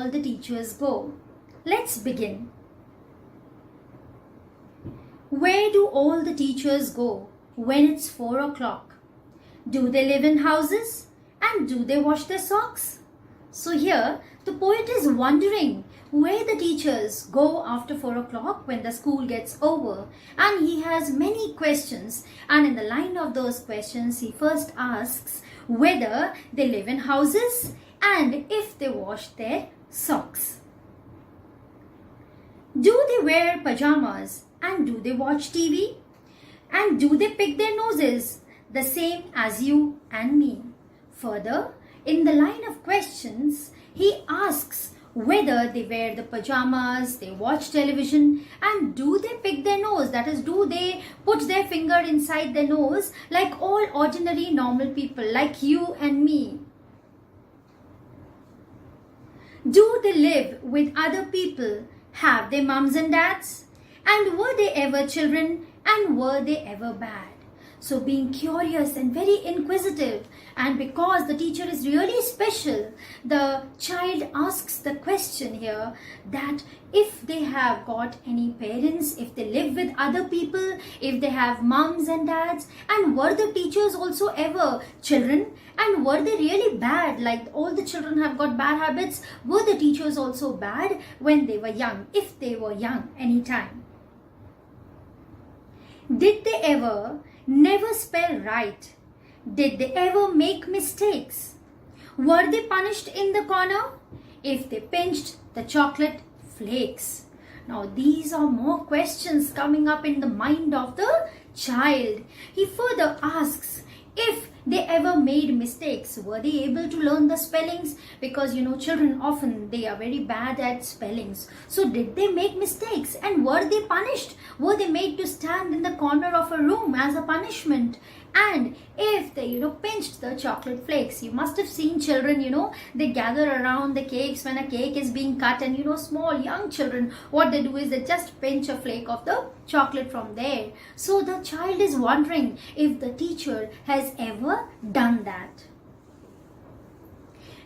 all the teachers go? Let's begin. Where do all the teachers go when it's 4 o'clock? Do they live in houses? And do they wash their socks? So here, the poet is wondering where the teachers go after 4 o'clock when the school gets over. And he has many questions. And in the line of those questions, he first asks whether they live in houses and if they wash their socks. Do they wear pajamas and do they watch TV? And do they pick their noses the same as you and me? Further, in the line of questions, he asks whether they wear the pajamas, they watch television, and do they pick their nose? That is, do they put their finger inside their nose like all ordinary normal people like you and me? Do they live with other people? Have they mums and dads? And were they ever children? And were they ever bad? So being curious and very inquisitive, and because the teacher is really special, the child asks the question here that if they have got any parents, if they live with other people, if they have mums and dads, and were the teachers also ever children? And were they really bad? Like all the children have got bad habits, were the teachers also bad when they were young, if they were young anytime? Did they ever never spell right? Did they ever make mistakes? Were they punished in the corner if they pinched the chocolate flakes? Now these are more questions coming up in the mind of the child. He further asks if they ever made mistakes. Were they able to learn the spellings? Because children often they are very bad at spellings. So did they make mistakes? And were they punished? Were they made to stand in the corner of a room as a punishment? And if they pinched the chocolate flakes, you must have seen children, they gather around the cakes when a cake is being cut, and small young children, what they do is they just pinch a flake of the chocolate from there. So the child is wondering if the teacher has ever done that.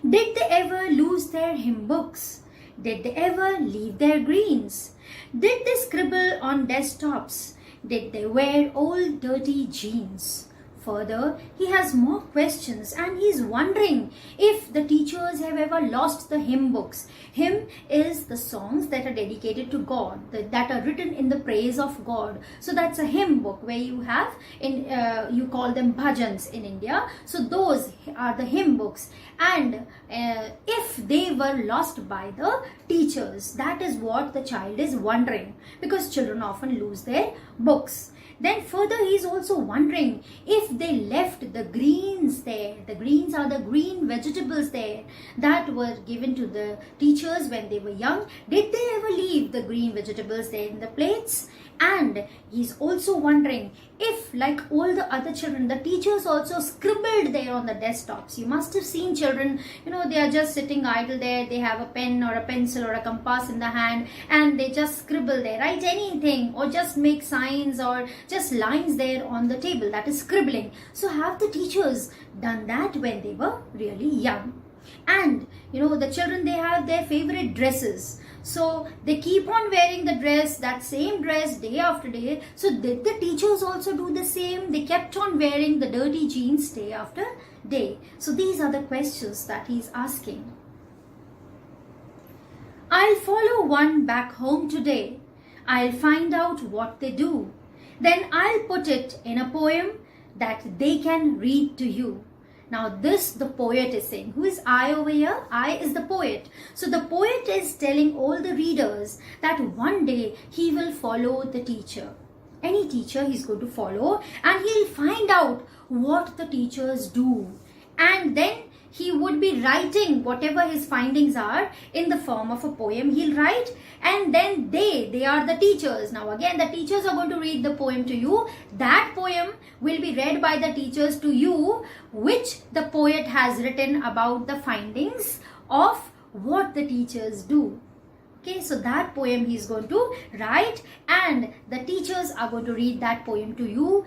Did they ever lose their hymn books? Did they ever leave their greens? Did they scribble on desktops? Did they wear old dirty jeans? Further, he has more questions and he's wondering if the teachers have ever lost the hymn books. Hymn is the songs that are dedicated to God, that are written in the praise of God. So that's a hymn book where you have, you call them bhajans in India. So those are the hymn books. And if they were lost by the teachers, that is what the child is wondering, because children often lose their books. Then further he is also wondering if they left the greens there. The greens are the green vegetables there that were given to the teachers when they were young. Did they ever leave the green vegetables there in the plates? And he's also wondering if, like all the other children, the teachers also scribbled there on the desktops. You must have seen children, they are just sitting idle there. They have a pen or a pencil or a compass in the hand and they just scribble there, write anything or just make signs or just lines there on the table. That is scribbling. So have the teachers done that when they were really young? And the children, they have their favorite dresses. So they keep on wearing the dress, that same dress day after day. So did the teachers also do the same? They kept on wearing the dirty jeans day after day. So these are the questions that he's asking. I'll follow one back home today. I'll find out what they do. Then I'll put it in a poem that they can read to you. Now this the poet is saying. Who is I over here? I is the poet. So the poet is telling all the readers that one day he will follow the teacher. Any teacher he's going to follow, and he'll find out what the teachers do. And then he would be writing whatever his findings are in the form of a poem. He'll write, and then they are the teachers. Now again, the teachers are going to read the poem to you. That poem will be read by the teachers to you, which the poet has written about the findings of what the teachers do. Okay, so that poem he's going to write, and the teachers are going to read that poem to you.